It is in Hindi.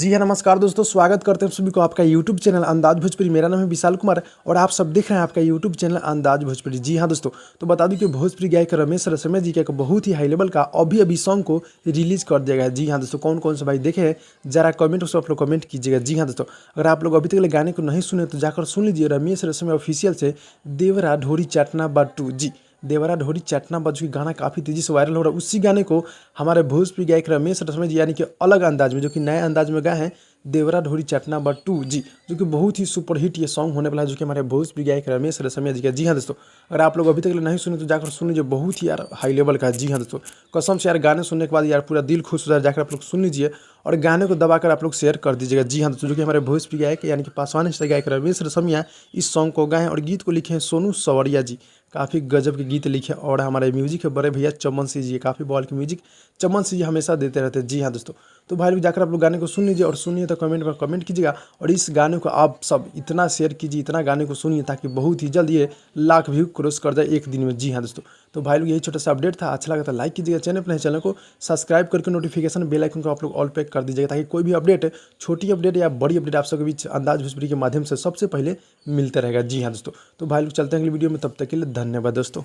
जी हाँ, नमस्कार दोस्तों, स्वागत करते हैं सभी को आपका यूट्यूब चैनल अंदाज भोजपुरी। मेरा नाम है विशाल कुमार और आप सब देख रहे हैं आपका यूट्यूब चैनल अंदाज भोजपुरी। जी हाँ दोस्तों, तो बता दूं कि भोजपुरी गायक रमेश रसमिया जी का एक बहुत ही हाई लेवल का अभी सॉन्ग को रिलीज कर दिया गया है। जी हाँ दोस्तों, कौन कौन से भाई देखे हैं जरा कमेंट उसको आप लोग कमेंट कीजिएगा। जी हाँ दोस्तों, अगर आप लोग अभी तक गाने को नहीं सुने तो जाकर सुन लीजिए रमेश रसमिया ऑफिशियल से देवरा ढोरी चाटना बाटू। जी, देवरा ढोरी चटना बाजू की गाना काफ़ी तेज़ी से वायरल हो रहा है। उसी गाने को हमारे भोजपुरी गायक रमेश रसमिया जी यानी कि अलग अंदाज में, जो कि नए अंदाज में गाए हैं देवरा ढोरी चटना बट्टू जी, जो कि बहुत ही सुपर हिट ये सॉन्ग होने वाला है, जो कि हमारे भोजपुरी गायक रमेश रसमिया जी का। जी हाँ दोस्तों, अगर आप लोग अभी तक नहीं सुने तो जाकर सुन लीजिए, बहुत ही यार हाई लेवल का है। जी हाँ दोस्तों, कसम से यार गाने सुनने के बाद यार पूरा दिल खुश हो जाए। जाकर आप लोग सुन लीजिए और गाने को दबाकर आप लोग शेयर कर दीजिएगा। जी हाँ दोस्तों, जो कि हमारे भोजपुरी गायक यानी कि पासवान स्टाइल गायक रमेश रसमिया इस सॉन्ग को गाए और गीत को लिखे हैं सोनू सवरिया जी। काफ़ी गजब के गीत लिखे और हमारे म्यूजिक है बड़े भैया चमन सिंह जी, काफ़ी बॉल की म्यूजिक चमन सिंह जी हमेशा देते रहते हैं। जी हाँ दोस्तों, तो भाई लोग जाकर आप लोग गाने को सुन लीजिए और सुनिए तो कमेंट में कमेंट कीजिएगा और इस गाने को आप सब इतना शेयर कीजिए, इतना गाने को सुनिए ताकि बहुत ही जल्द ये लाख व्यू क्रॉस कर जाए एक दिन में। जी हाँ दोस्तों, तो भाई लोग यही छोटा सा अपडेट था। अच्छा लगा तो लाइक कीजिएगा, चैनल को सब्सक्राइब करके नोटिफिकेशन बेल आइकन को आप लोग ऑल पे कर दीजिएगा ताकि कोई भी अपडेट, छोटी अपडेट या बड़ी अपडेट आप सबके बीच अंदाज भोजपुरी के माध्यम से सबसे पहले मिलते रहेगा। जी हाँ दोस्तों, तो भाई लोग चलते हैं अगली वीडियो में, तब तक के लिए धन्यवाद दोस्तों।